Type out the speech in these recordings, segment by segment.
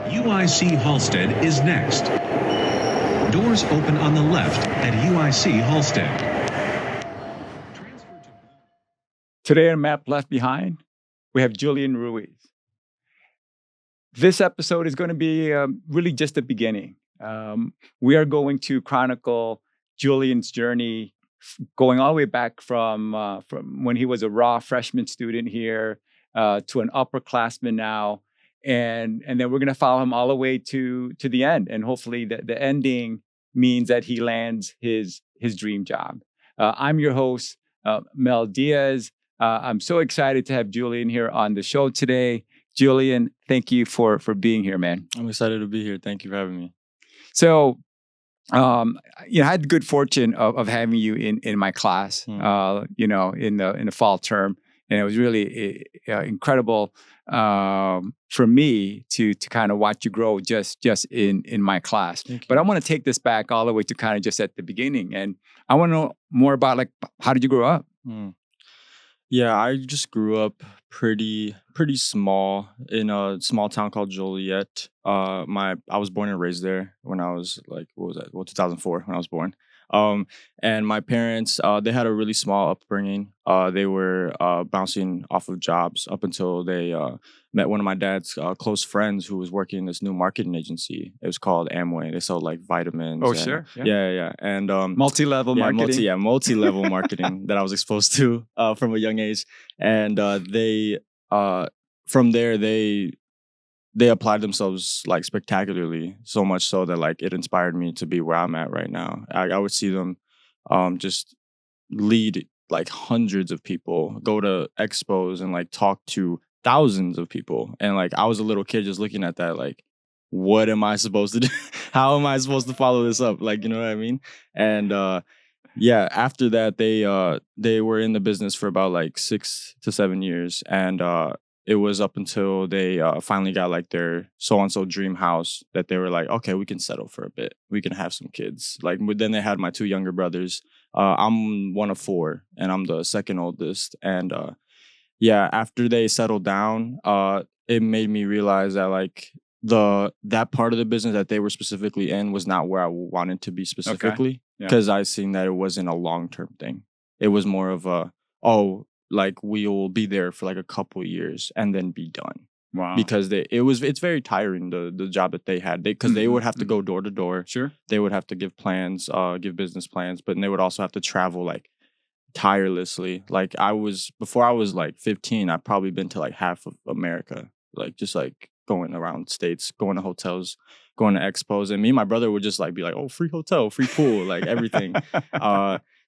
UIC Halstead is next. Doors open on the left at UIC Halstead. Today on Map Left Behind, we have Julian Ruiz. This episode is going to be really just the beginning. We are going to chronicle Julian's journey going all the way back from when he was a raw freshman student here to an upperclassman now. And then we're going to follow him all the way to the end. And hopefully the ending means that he lands his dream job. I'm your host, Mel Diaz. I'm so excited to have Julian here on the show today. Julian, thank you for being here, man. I'm excited to be here. Thank you for having me. So, I had the good fortune of having you in my class, in the fall term. And it was really incredible for me to kind of watch you grow just in my class. But I want to take this back all the way to kind of just at the beginning. And I want to know more about, like, how did you grow up? Yeah, I just grew up pretty small in a small town called Joliet. I was born and raised there when I was 2004 when I was born. And my parents, they had a really small upbringing. They were bouncing off of jobs up until they met one of my dad's close friends who was working in this new marketing agency. It was called Amway. They sold like vitamins. Oh, sure. Yeah. And multi-level marketing. Multi-level marketing that I was exposed to from a young age. And they from there they applied themselves like spectacularly, so much so that like it inspired me to be where I'm at right now. I would see them just lead like hundreds of people, go to expos and like talk to thousands of people. And like I was a little kid just looking at that like, what am I supposed to do? How am I supposed to follow this up? Like, you know what I mean? And after that they were in the business for about like 6 to 7 years. And it was up until they finally got like their so-and-so dream house that they were like, okay, we can settle for a bit. We can have some kids. Like, then they had my 2 younger brothers. I'm one of 4 and I'm the second oldest. And after they settled down, it made me realize that like that part of the business that they were specifically in was not where I wanted to be specifically. Because I seen that it wasn't a long-term thing. It was more of like we'll be there for like a couple years and then be done. Wow. Because it's very tiring, the job that they had. Because they would have to go door to door. Sure. They would have to give plans, give business plans, but they would also have to travel like tirelessly. Like before I was like 15, I've probably been to like half of America. Like just like going around states, going to hotels, going to expos. And me and my brother would just like be like, oh, free hotel, free pool, like everything.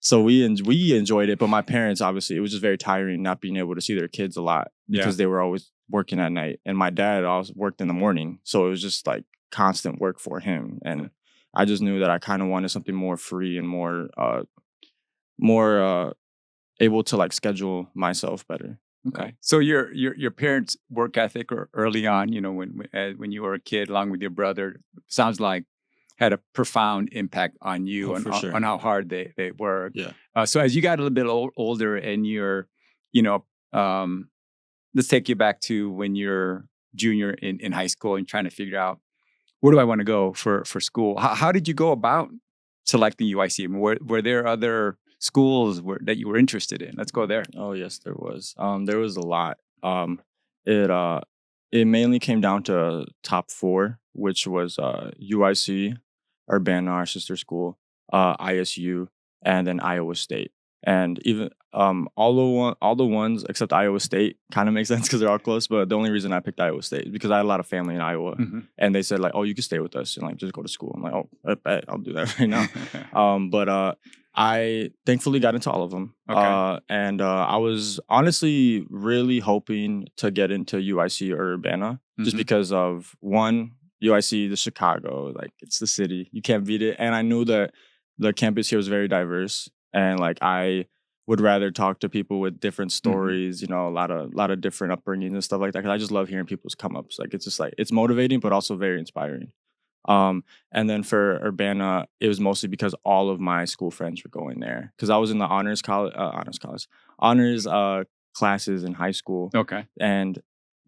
So we enjoyed it, but my parents, obviously, it was just very tiring not being able to see their kids a lot because they were always working at night. And my dad also worked in the morning. So it was just like constant work for him. And I just knew that I kind of wanted something more free and more able to like schedule myself better. Okay. So your parents' work ethic early on, when you were a kid along with your brother, sounds like had a profound impact on you on how hard they work. Yeah. So as you got a little bit older and you're, let's take you back to when you're junior in high school and trying to figure out, where do I want to go for school? How did you go about selecting UIC? I mean, were there other schools that you were interested in? Let's go there. Oh, yes, there was. There was a lot. It mainly came down to top 4, which was UIC, Urbana, our sister school, ISU, and then Iowa State. And even all the ones except Iowa State kind of make sense because they're all close. But the only reason I picked Iowa State is because I had a lot of family in Iowa, and they said like, "Oh, you can stay with us and like just go to school." I'm like, "Oh, I bet I'll do that right now." But I thankfully got into all of them, and I was honestly really hoping to get into UIC or Urbana just because of one. UIC, the Chicago, like it's the city. You can't beat it. And I knew that the campus here was very diverse. And like I would rather talk to people with different stories, a lot of different upbringings and stuff like that. Cause I just love hearing people's come ups. Like it's just like it's motivating, but also very inspiring. And then for Urbana, it was mostly because all of my school friends were going there. Cause I was in the honors classes in high school. Okay. And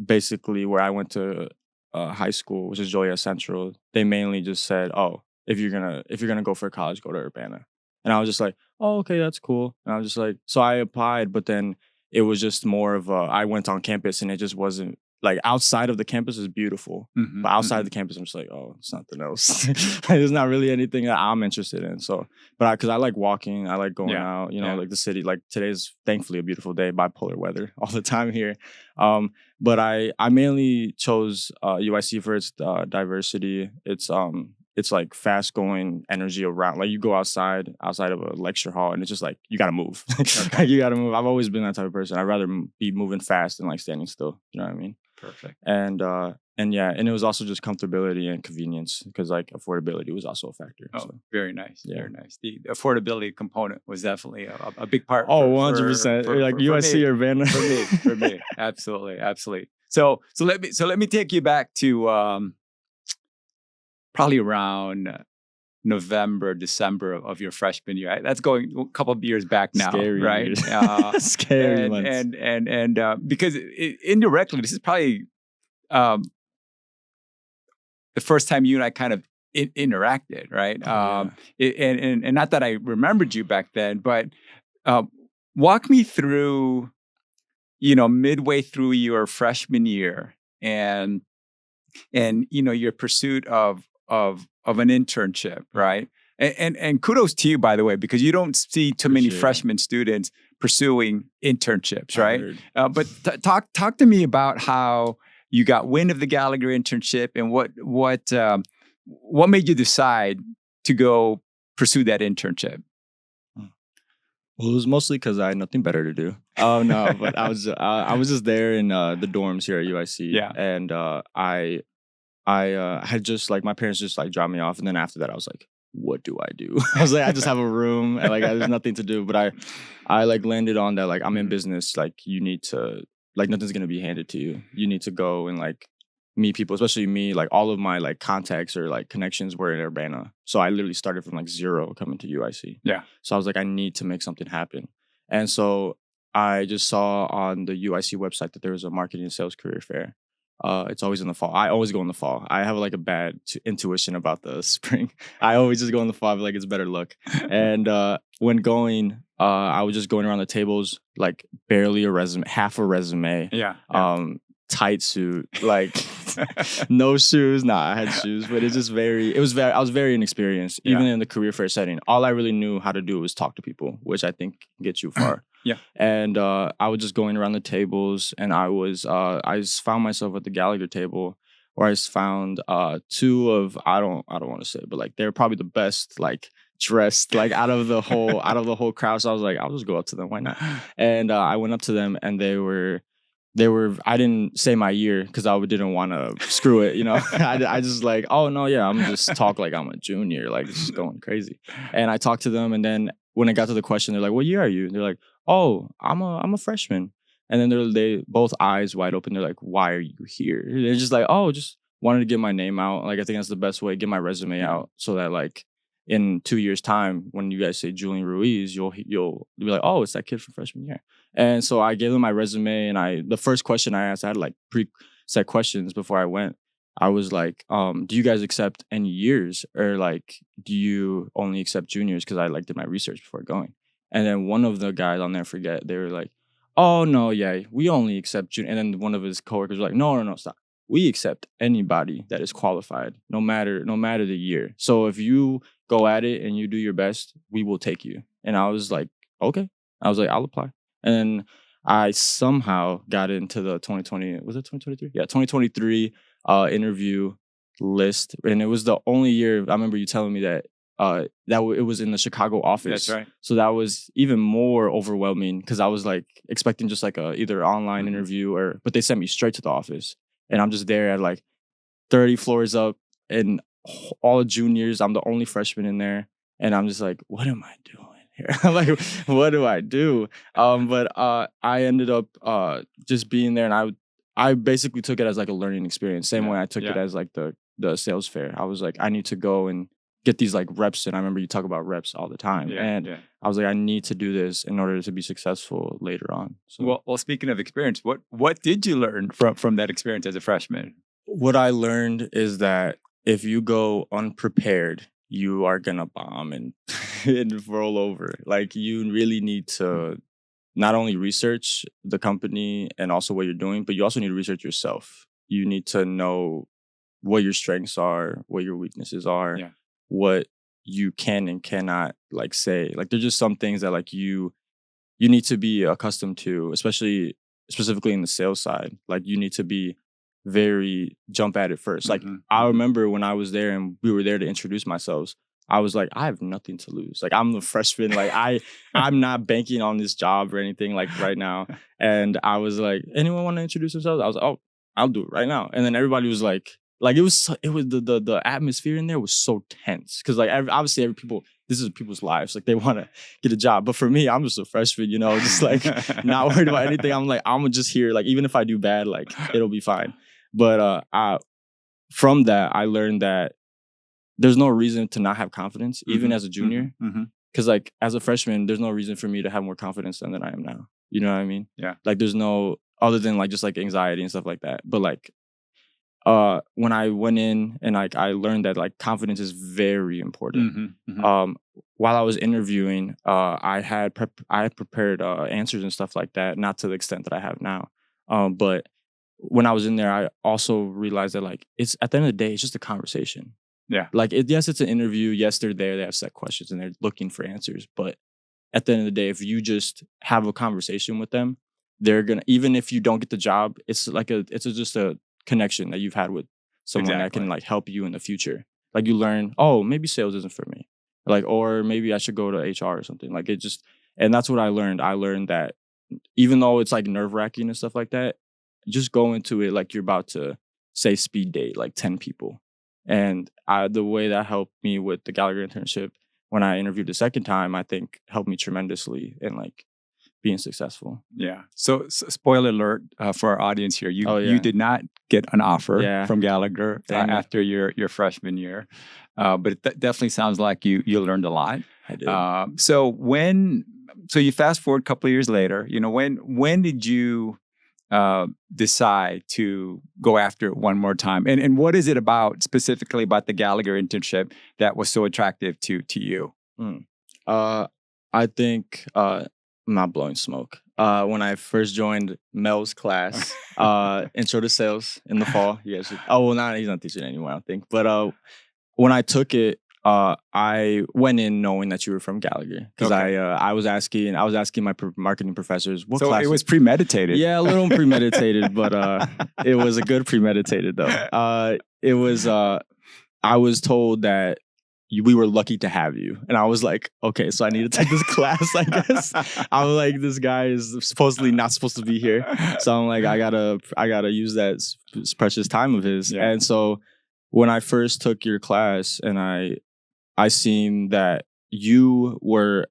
basically where I went to high school, which is Joliet Central, they mainly just said, "Oh, if you're gonna go for college, go to Urbana." And I was just like, "Oh, okay, that's cool." And I was just like, so I applied, but then it was just more of I went on campus, and it just wasn't like outside of the campus is beautiful, Mhm, but outside of mhm. the campus, I'm just like, oh, it's something else. There's not really anything that I'm interested in. So, but because I like walking, I like going Yeah, out, yeah. like the city. Like today's thankfully a beautiful day, bipolar weather all the time here. But I mainly chose UIC for its diversity. It's like fast going energy around. Like you go outside of a lecture hall, and it's just like you gotta move. Okay. You gotta move. I've always been that type of person. I'd rather be moving fast than like standing still. You know what I mean? Perfect. And yeah, and it was also just comfortability and convenience because like affordability was also a factor. Oh, So very nice. yeah. Very nice. The affordability component was definitely a big part. Oh, 100%. Like USC or Urbana. For me, absolutely. So let me take you back to probably around November, December of your freshman year. That's going a couple of years back now, Scary right? years. Scary months. And because indirectly, this is probably the first time you and I kind of interacted, right? And not that I remembered you back then, but walk me through, midway through your freshman year and your pursuit of an internship, right? And kudos to you, by the way, because you don't see too many freshman students pursuing internships, right? But talk to me about how you got wind of the Gallagher internship and what made you decide to go pursue that internship? Well, it was mostly because I had nothing better to do. Oh no, but I was just there in the dorms here at UIC, and I had just like my parents just like dropped me off, and then after that I was like, what do I do? I was like, I just have a room and like there's nothing to do. But I like landed on that like I'm in business, like you need to like nothing's gonna be handed to you. You need to go and like meet people, especially me. Like all of my like contacts or like connections were in Urbana, so I literally started from like zero coming to UIC. Yeah. So I was like, I need to make something happen, and so I just saw on the UIC website that there was a marketing and sales career fair. It's always in the fall. I always go in the fall. I have like a bad intuition about the spring. I always just go in the fall. I feel like it's better luck. And when going, I was just going around the tables, like barely a resume, half a resume. Yeah. Tight suit, like no shoes. Nah, I had shoes, but I was very inexperienced, even in the career fair setting. All I really knew how to do was talk to people, which I think gets you far. Yeah. And I was just going around the tables, and I just found myself at the Gallagher table, where I just found two of I don't want to say, but like they're probably the best like dressed like out of the whole crowd. So I was like, I'll just go up to them. Why not? And I went up to them, and they were. I didn't say my year because I didn't want to screw it, I just like, oh no, yeah, I'm just talk like I'm a junior, like it's just going crazy. And I talked to them, and then when I got to the question, they're like, what year are you? And they're like, oh, I'm a freshman. And then they both eyes wide open. They're like, why are you here? They're just like, oh, just wanted to get my name out. Like I think that's the best way, get my resume out, so that like in 2 years' time, when you guys say Julian Ruiz, you'll be like, oh, it's that kid from freshman year. And so I gave them my resume, and the first question I asked, I had like preset questions before I went. I was like, do you guys accept any years, or like, do you only accept juniors? Because I like did my research before going. And then one of the guys, I'll never forget, they were like, oh no, yeah, we only accept junior. And then one of his coworkers was like, no, stop. We accept anybody that is qualified, no matter the year. So if you go at it and you do your best, we will take you. And I was like, okay. I was like, I'll apply. And then I somehow got into the 2020, was it 2023? Yeah, 2023 interview list. And it was the only year, I remember you telling me that it was in the Chicago office. That's right. So that was even more overwhelming because I was like expecting just like a either online interview but they sent me straight to the office. And I'm just there at like 30 floors up and all juniors. I'm the only freshman in there. And I'm just like, what am I doing here? I'm like, what do I do? But I ended up just being there, and I basically took it as like a learning experience. Same way I took it as like the sales fair. I was like, I need to go and get these like reps. And I remember you talk about reps all the time. I was like, I need to do this in order to be successful later on. So well, speaking of experience, what did you learn from that experience as a freshman? What I learned is that if you go unprepared, you are gonna bomb and, and roll over. Like, you really need to not only research the company and also what you're doing, but you also need to research yourself. You need to know what your strengths are, what your weaknesses are, what you can and cannot like say. Like, there's just some things that like you need to be accustomed to, especially specifically in the sales side. Like, you need to be very jump at it first. Like, I remember when I was there and we were there to introduce ourselves, I was like, I have nothing to lose. Like, I'm the freshman. Like, I'm not banking on this job or anything like right now. And I was like, anyone want to introduce themselves? I was like, oh, I'll do it right now. And then everybody was like it was the atmosphere in there was so tense. Cause like obviously this is people's lives. Like, they want to get a job. But for me, I'm just a freshman, you know, just like not worried about anything. I'm like, I'm just here. Like, even if I do bad, like, it'll be fine. But from that, I learned that there's no reason to not have confidence, even as a junior. Because like, as a freshman, there's no reason for me to have more confidence than I am now. You know what I mean? Yeah. Like, there's no, other than like just like anxiety and stuff like that. But like, when I went in and like I learned that like confidence is very important. While I was interviewing, I had prepared answers and stuff like that, not to the extent that I have now. But when I was in there, I also realized that like, it's at the end of the day, it's just a conversation. Yeah. Like, yes, it's an interview. Yes, they're there. They have set questions and they're looking for answers. But at the end of the day, if you just have a conversation with them, they're gonna, even if you don't get the job, it's like just a connection that you've had with someone that can like help you in the future. Like, you learn, oh, maybe sales isn't for me. Like, or maybe I should go to HR or something. Like, and that's what I learned. I learned that even though it's like nerve-wracking and stuff like that, just go into it like you're about to say speed date like 10 people. And the way that helped me with the Gallagher internship when I interviewed the second time, I think helped me tremendously in like being successful. Yeah. So spoiler alert for our audience here. You did not get an offer from Gallagher after your freshman year. But it definitely sounds like you learned a lot. I did. So you fast forward a couple of years later, you know, when did you decide to go after it one more time? And what is it specifically about the Gallagher internship that was so attractive to you? I think I'm not blowing smoke. When I first joined Mel's class, Intro to Sales in the fall, he's not teaching anymore, I don't think. But when I took it, I went in knowing that you were from Gallagher because I was asking my marketing professors what class. So it was premeditated. Yeah, a little premeditated, but it was a good premeditated though. It was. I was told that we were lucky to have you, and I was like, okay, so I need to take this class. I guess I was like, this guy is supposedly not supposed to be here, so I'm like, I gotta use that precious time of his, and so. When I first took your class and I seen that your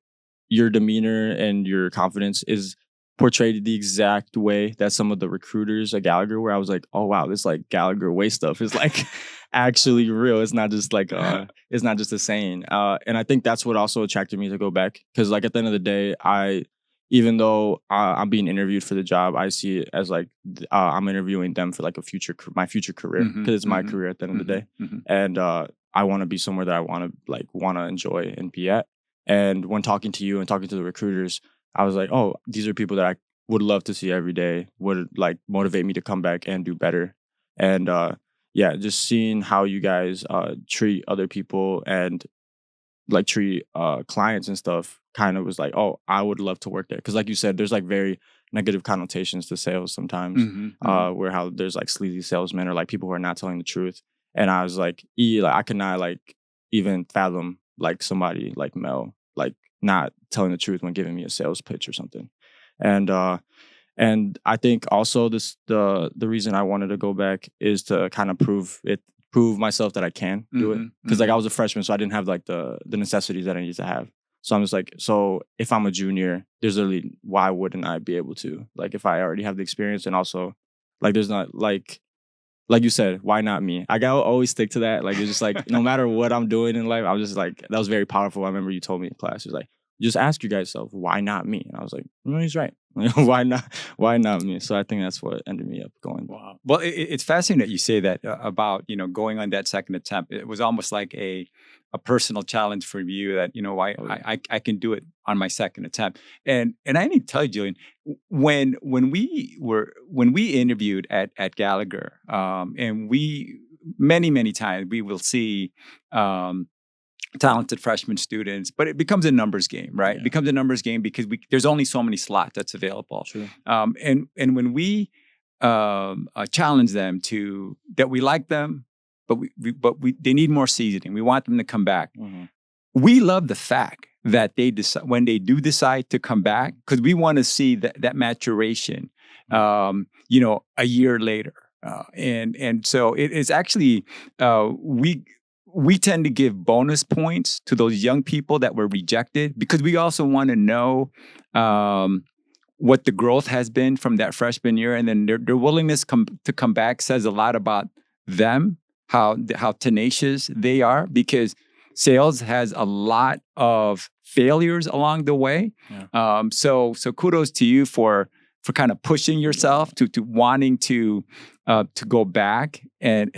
demeanor and your confidence is portrayed the exact way that some of the recruiters at Gallagher were, I was like, oh wow, this like Gallagher way stuff is like actually real. It's not just like it's not just a saying. And I think that's what also attracted me to go back. Cause like at the end of the day, even though I'm being interviewed for the job, I see it as like I'm interviewing them for like my future career because it's my career at the end of the day, and I want to be somewhere that I want to enjoy and be at. And when talking to you and talking to the recruiters, I was like, oh, these are people that I would love to see every day. Would like motivate me to come back and do better. And just seeing how you guys treat other people and like treat clients and stuff kind of was like, oh, I would love to work there. Because like you said, there's like very negative connotations to sales sometimes where how there's like sleazy salesmen or like people who are not telling the truth. And I was like, I could not like even fathom like somebody like Mel, like not telling the truth when giving me a sales pitch or something. And I think also the reason I wanted to go back is to kind of prove myself that I can do it. Because like I was a freshman, so I didn't have like the necessities that I need to have. So I'm just like, so if I'm a junior, there's literally, why wouldn't I be able to? Like if I already have the experience, and also like there's not like you said, why not me? I gotta always stick to that. Like it's just like no matter what I'm doing in life, I was just like, that was very powerful. I remember you told me in class, it was like, just ask you guys yourself, why not me? And I was like, he's right. Why not me? So I think that's what ended me up going. Wow. Well, it's fascinating that you say that about, going on that second attempt. It was almost like a personal challenge for you that, I can do it on my second attempt. And I need to tell you, Julian, when we interviewed at Gallagher, and we many times we will see talented freshman students, but it becomes a numbers game, right? Yeah. It becomes a numbers game because there's only so many slots that's available. True. And when we challenge them that we like them, but they need more seasoning. We want them to come back. Mm-hmm. We love the fact that when they do decide to come back, because we want to see that maturation, a year later. And so it is actually we tend to give bonus points to those young people that were rejected because we also want to know what the growth has been from that freshman year, and then their willingness to come back says a lot about them, how tenacious they are, because sales has a lot of failures along the way. Yeah. So kudos to you for kind of pushing yourself to wanting to go back and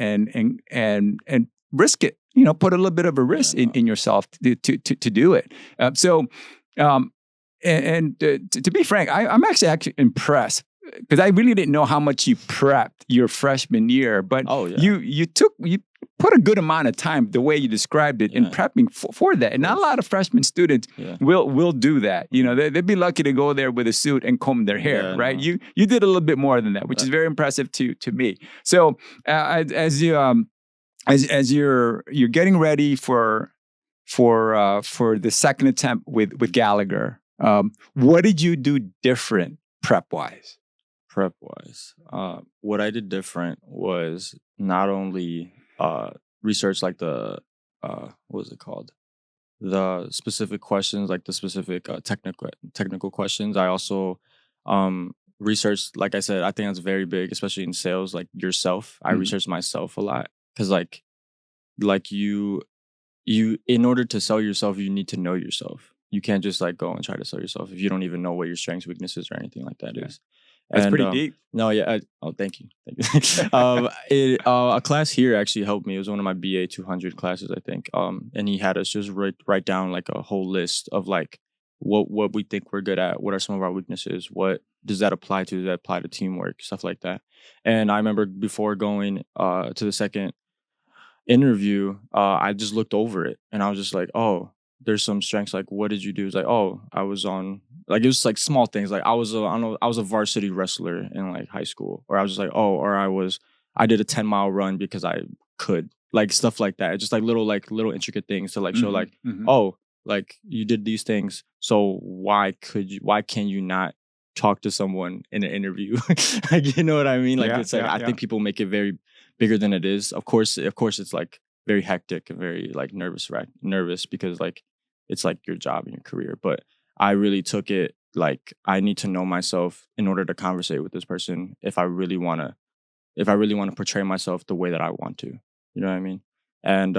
risk it. Put a little bit of a risk in yourself to do it. To be frank, I'm actually impressed because I really didn't know how much you prepped your freshman year. But you put a good amount of time, the way you described it, in prepping for that. And not a lot of freshman students will do that. They'd be lucky to go there with a suit and comb their hair, right? No. You did a little bit more than that, which is very impressive to me. So as you're getting ready for the second attempt with Gallagher, what did you do different prep-wise? Prep-wise, what I did different was not only research like the what was it called, the specific questions, like the specific technical questions. I also researched, like I said, I think that's very big, especially in sales. Like yourself, I researched myself a lot. Because like you in order to sell yourself, you need to know yourself. You can't just like go and try to sell yourself if you don't even know what your strengths, weaknesses, or anything like that is. That's pretty deep. No, yeah. Thank you. A class here actually helped me. It was one of my BA 200 classes, I think. And he had us just write down like a whole list of like what we think we're good at. What are some of our weaknesses? What does that apply to? Does that apply to teamwork? Stuff like that. And I remember before going to the second interview, I just looked over it and I was just like, oh, there's some strengths. Like, what did you do? It's like, oh, I was on, like, it was like small things. Like I was a varsity wrestler in like high school, or I was just like, oh, or I did a 10-mile run because I could, like stuff like that. Just like little intricate things to like show like, oh, like you did these things. So why can you not talk to someone in an interview? Like, you know what I mean? Like, it's like, I think people make it very bigger than it is. Of course, it's like very hectic and very like nervous because like it's like your job and your career. But I really took it like I need to know myself in order to conversate with this person if I really want to portray myself the way that I want to. You know what I mean? And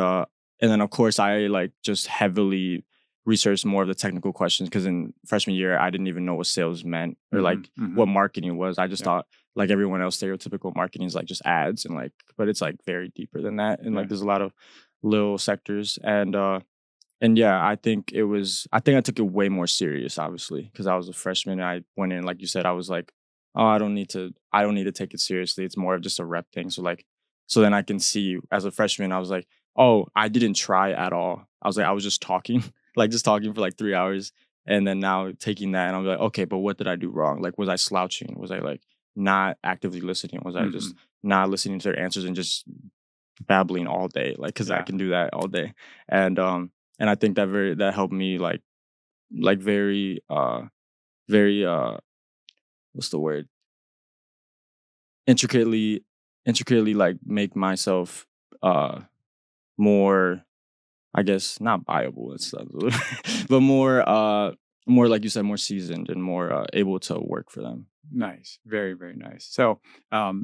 then of course I like just heavily researched more of the technical questions, because in freshman year I didn't even know what sales meant or like what marketing was. I just thought like everyone else, stereotypical marketing is like just ads, and like, but it's like very deeper than that, and like there's a lot of little sectors. And yeah, I think I took it way more serious, obviously, because I was a freshman. I went in, like you said, I was like, oh, I don't need to take it seriously. It's more of just a rep thing. So then I can see as a freshman, I was like, oh, I didn't try at all. I was just talking. Like just talking for like 3 hours, and then now taking that and I'm like, okay, but what did I do wrong? Like, was I slouching? Was I like not actively listening? Was I just not listening to their answers and just babbling all day? Like, because I can do that all day. And I think that helped me like very what's the word? Intricately like make myself more, I guess, not viable, but more like you said, more seasoned and more able to work for them. Nice, very, very nice. So now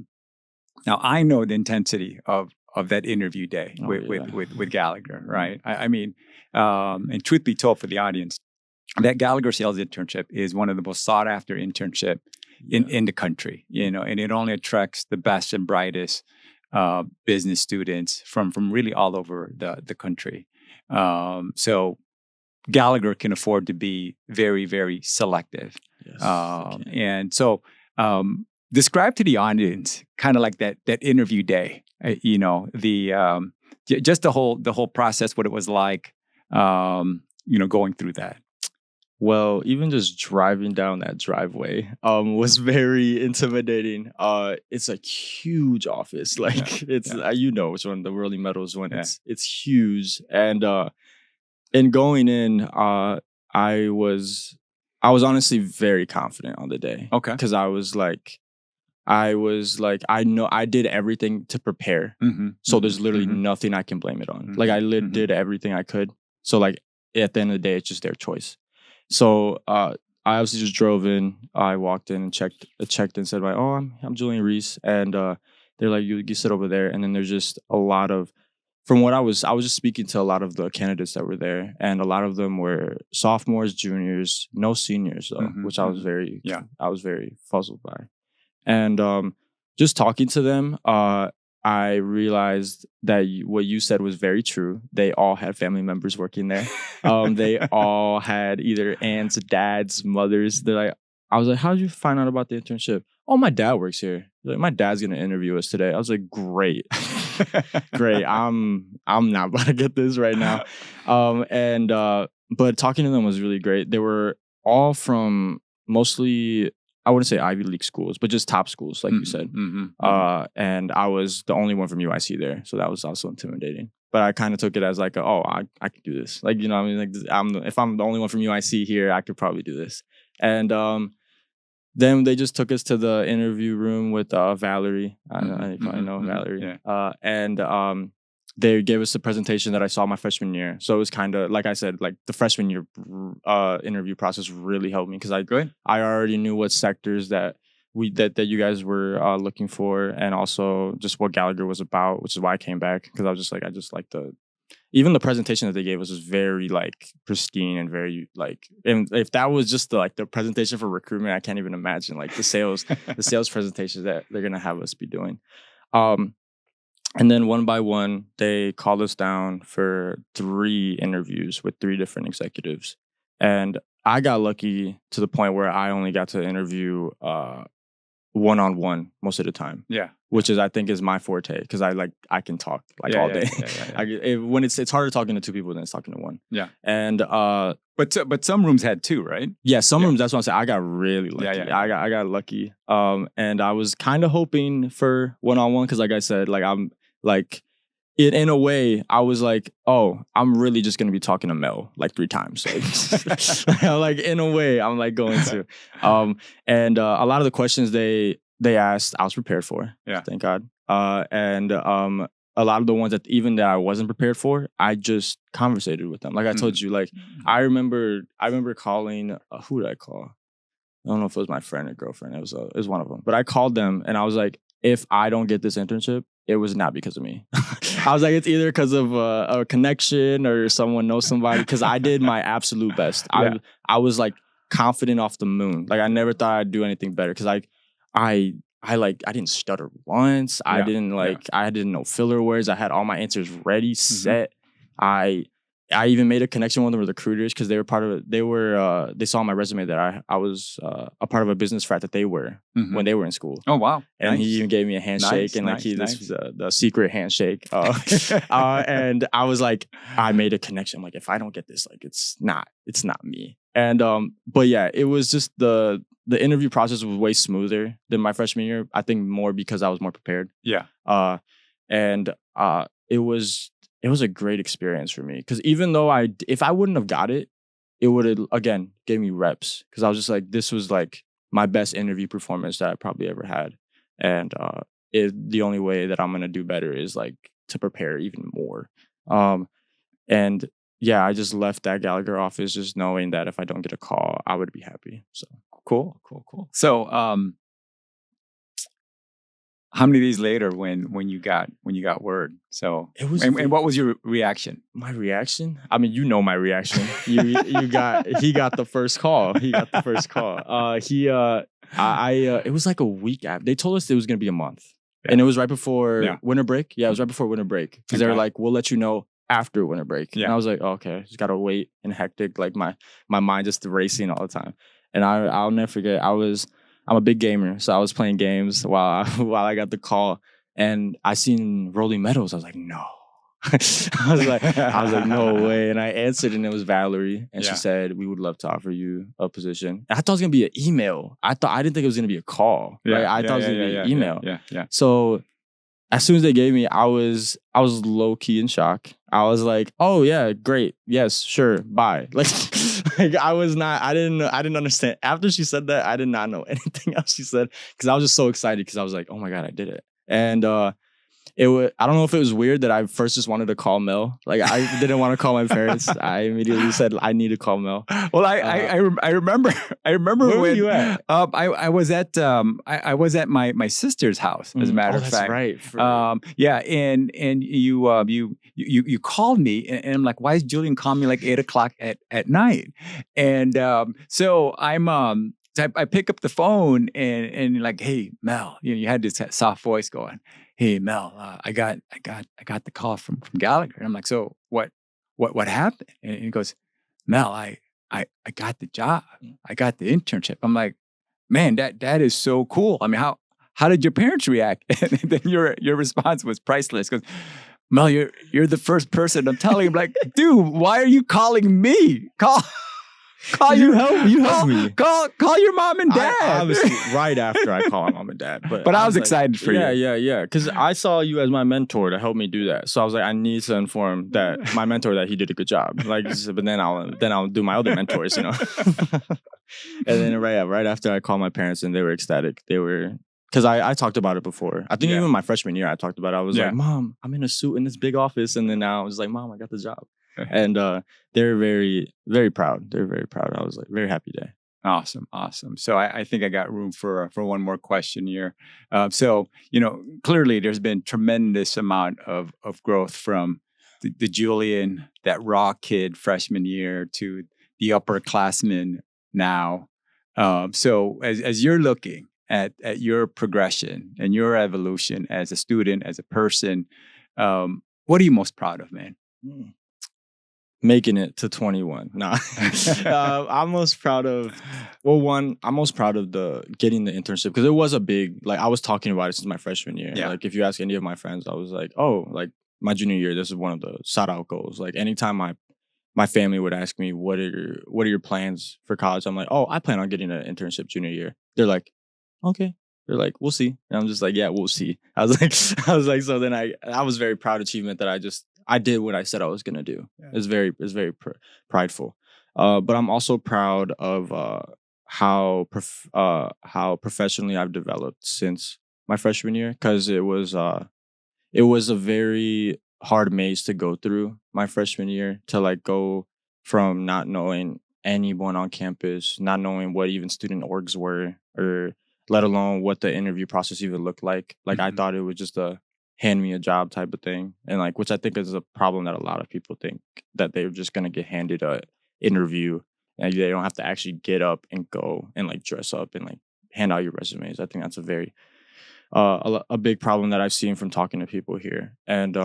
I know the intensity of that interview day with Gallagher, right? I mean, and truth be told, for the audience, that Gallagher sales internship is one of the most sought after internship in the country, and it only attracts the best and brightest business students from really all over the country. So Gallagher can afford to be very, very selective. Yes, and so describe to the audience kind of like that interview day, just the whole process, what it was like, going through that. Well, even just driving down that driveway was very intimidating. It's a huge office. Like it's it's one of the Worley Metals one. Yeah. It's huge. And going in, I was honestly very confident on the day. Okay. Because I was like, I know I did everything to prepare. Mm-hmm. So there's literally nothing I can blame it on. Mm-hmm. Like I did everything I could. So like at the end of the day, it's just their choice. So I obviously just drove in. I walked in and checked and said, like, "Oh, I'm Julian Ruiz," and they're like, "You sit over there." And then there's just a lot of, from what I was just speaking to a lot of the candidates that were there, and a lot of them were sophomores, juniors, no seniors though, which I was very puzzled by. And just talking to them, I realized that what you said was very true. They all had family members working there. They all had either aunts, dads, mothers. I was like, "How did you find out about the internship?" "Oh, my dad works here." Like, "My dad's gonna interview us today." I was like, "Great, great. I'm not about to get this right now." But talking to them was really great. They were all from mostly, I wouldn't say Ivy League schools, but just top schools, like you said. And I was the only one from UIC there, so that was also intimidating. But I kind of took it as like, I could do this. Like, what I mean, like if I'm the only one from UIC here, I could probably do this. And then they just took us to the interview room with Valerie. I probably know Valerie. Yeah. They gave us a presentation that I saw my freshman year. So it was kind of, like I said, like the freshman year interview process really helped me because I already knew what sectors that you guys were looking for, and also just what Gallagher was about, which is why I came back, because I was just like, I just like even the presentation that they gave us was very like pristine and very like, and if that was just the presentation for recruitment, I can't even imagine like the sales presentations that they're gonna have us be doing. And then one by one, they called us down for 3 interviews with 3 different executives. And I got lucky to the point where I only got to interview one-on-one most of the time. Yeah. Which is, I think, is my forte, because I can talk all day. When it's harder talking to 2 people than it's talking to 1. Yeah. And but some rooms had 2, right? Yeah, some rooms. That's what I'm saying. I got really lucky. I got lucky. And I was kind of hoping for one-on-one, because like I said, like I'm like, in a way, I was like, oh, I'm really just gonna be talking to Mel like 3 times. Like in a way, I'm like going to. And a lot of the questions they asked, I was prepared for. Yeah, thank God. And a lot of the ones that I wasn't prepared for, I just conversated with them. Like I told you, like I remember calling. Who did I call? I don't know if it was my friend or girlfriend. It was one of them. But I called them and I was like, if I don't get this internship, it was not because of me. I was like, it's either because of a connection or someone knows somebody, because I did my absolute best. Yeah. I was like confident off the moon. Like I never thought I'd do anything better, because I didn't stutter once. Yeah. I didn't know filler words. I had all my answers ready, set. I even made a connection with one of the recruiters, because they were part of it. They saw on my resume that I was a part of a business frat that they were when they were in school. Oh, wow. And he even gave me a handshake, this was the secret handshake. And I was like, I made a connection. I'm like, if I don't get this, like, it's not me. And, but yeah, it was just the interview process was way smoother than my freshman year. I think more because I was more prepared. Yeah. And it was a great experience for me, because even though if I wouldn't have got it, it would have, again, gave me reps, because I was just like, this was like my best interview performance that I probably ever had. And the only way that I'm going to do better is like to prepare even more. And yeah, I just left that Gallagher office just knowing that if I don't get a call, I would be happy. So cool. So how many days later when you got word? So It was and what was your reaction? my reaction. I mean, you know my reaction. He got the first call. He got the first call. It was like a week after. They told us it was gonna be a month, and it was right before winter break. Yeah, it was right before winter break because they were like, "We'll let you know after winter break." Yeah. And I was like, oh, "Okay, just gotta wait." And hectic, like my mind just racing all the time. And I'll never forget. I'm a big gamer, so I was playing games while I got the call, and I seen Rolling Meadows. I was like, no. I was like, no way. And I answered, and it was Valerie, and she said, "We would love to offer you a position." And I thought it was gonna be an email. I didn't think it was gonna be a call. Yeah, I thought it was gonna be an email. Yeah. So as soon as they gave me, I was low key in shock. I was like, "Oh yeah, great, yes, sure, bye." Like I didn't understand. After she said that, I did not know anything else she said because I was just so excited because I was like, "Oh my God, I did it!" And I don't know if it was weird that I first just wanted to call Mel. Like I didn't want to call my parents. I immediately said I need to call Mel. Well, I remember where were you at? I was at my sister's house, as a matter of fact. That's right. Yeah, and you called me, and I'm like, why is Julian calling me like 8:00 at night? And so I pick up the phone and like, hey Mel, you had this soft voice going, hey Mel, I got the call from Gallagher. And I'm like, so what happened? And he goes, Mel, I got the job. I got the internship. I'm like, man, that is so cool. I mean, how did your parents react? And then your response was priceless. Because Mel, you're the first person I'm telling. I'm like, dude, why are you calling me? Call you help me. Call your mom and dad. Obviously, right after I call my mom and dad. But I was excited for you. Yeah. Because I saw you as my mentor to help me do that. So I was like, I need to inform my mentor that he did a good job. Like, but then I'll do my other mentors, And then right after I called my parents, and they were ecstatic. They were. Because I talked about it before. I think even my freshman year I talked about it. I was like, Mom, I'm in a suit in this big office. And then now I was like, Mom, I got the job. And they're very, very proud. They're very proud. I was like, very happy day. Awesome. So I think I got room for one more question here. So, clearly there's been tremendous amount of growth from the Julian, that raw kid freshman year, to the upperclassman now. So as you're looking at your progression and your evolution as a student, as a person, what are you most proud of, man? Making it to 21. Nah. I'm most proud of, I'm most proud of getting the internship, because it was a big, like, I was talking about it since my freshman year. Yeah. Like, if you ask any of my friends, I was like, oh, like, my junior year, this is one of the shout-out goals. Like, anytime my family would ask me, what are your plans for college? I'm like, oh, I plan on getting an internship junior year. They're like, okay. They're like, we'll see. And I'm just like, yeah, we'll see. I was like, so then I was very proud achievement that I did what I said I was gonna do. Yeah. It's very prideful. But I'm also proud of how professionally I've developed since my freshman year, because it was a very hard maze to go through my freshman year, to like go from not knowing anyone on campus, not knowing what even student orgs were, or let alone what the interview process even looked like. Like, I thought it was just a hand me a job type of thing. And like, which I think is a problem that a lot of people think, that they're just going to get handed a interview and they don't have to actually get up and go and like dress up and like hand out your resumes. I think that's a very, a big problem that I've seen from talking to people here. And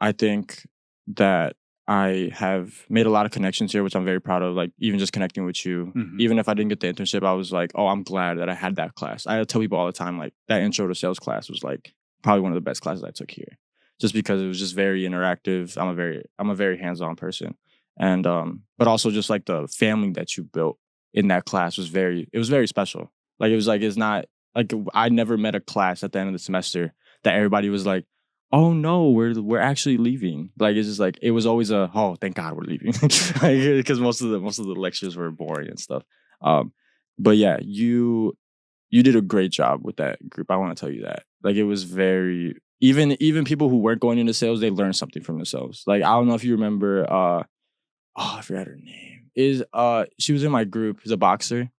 I think that I have made a lot of connections here, which I'm very proud of. Like, even just connecting with you, even if I didn't get the internship, I was like, oh, I'm glad that I had that class. I tell people all the time, like, that intro to sales class was like probably one of the best classes I took here, just because it was just very interactive. I'm a very hands-on person. And but also just like the family that you built in that class was very special. Like, it was like, it's not like, I never met a class at the end of the semester that everybody was like, oh no, we're actually leaving. Like, it's just like, it was always oh, thank God we're leaving. Because most of the lectures were boring and stuff. But yeah, you did a great job with that group. I want to tell you that. Like, it was very, even people who weren't going into sales, they learned something from themselves. Like, I don't know if you remember, I forgot her name. She was in my group. She's a boxer.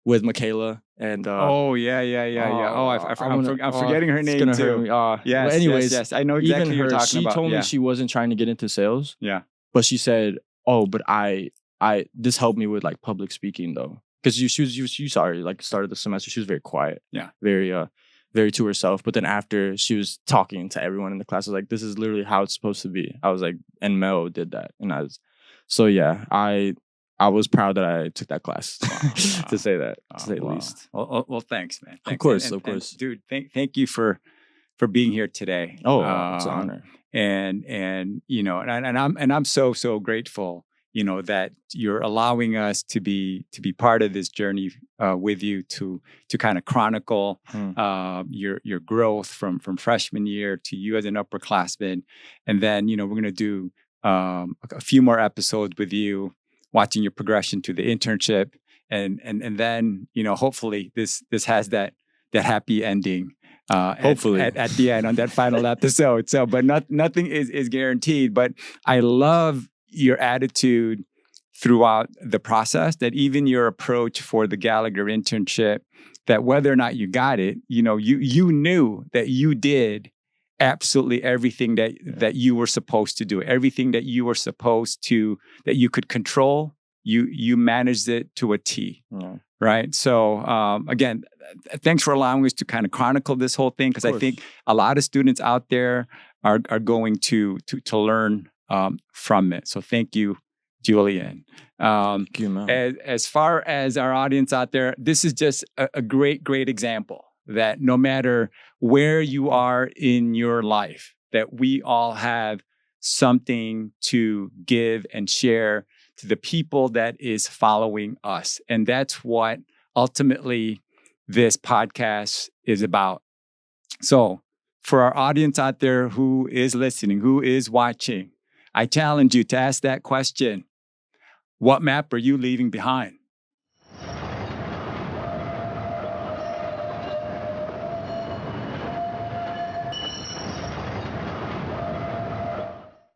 With Michaela. And Oh yeah. Oh, I'm forgetting her it's name gonna too. hurt me. Yes, but anyways, yes. I know exactly even who you're her, talking she about. told me Yeah. she wasn't trying to get into sales. Yeah. But she said, "Oh, but I this helped me with like public speaking though, because you saw her like started the semester. She was very quiet. Yeah. Very to herself. But then after she was talking to everyone in the class, I was like, this is literally how it's supposed to be. I was like, and Mel did that, and so yeah, I was proud that I took that class to say that, to say the least. Well, thanks, man. Of course, of course. Dude, thank you for being here today. Oh, it's an honor. And I'm so grateful, that you're allowing us to be part of this journey with you to kind of chronicle your growth from freshman year to you as an upperclassman, and then we're going to do a few more episodes with you, watching your progression to the internship, and then hopefully this has that happy ending. Hopefully at the end on that final episode. So, but nothing is guaranteed. But I love your attitude throughout the process. That even your approach for the Gallagher internship, that whether or not you got it, you knew that you did absolutely everything that you were supposed to do, everything that you were supposed to, that you could control. You managed it to a T. Yeah. Right. So again, thanks for allowing us to kind of chronicle this whole thing, because I think a lot of students out there are going to learn from it. So thank you, Julian. Thank you, man. As far as our audience out there, this is just a great example that no matter where you are in your life, that we all have something to give and share to the people that is following us. And that's what ultimately this podcast is about. So for our audience out there who is listening, who is watching, I challenge you to ask that question: what map are you leaving behind?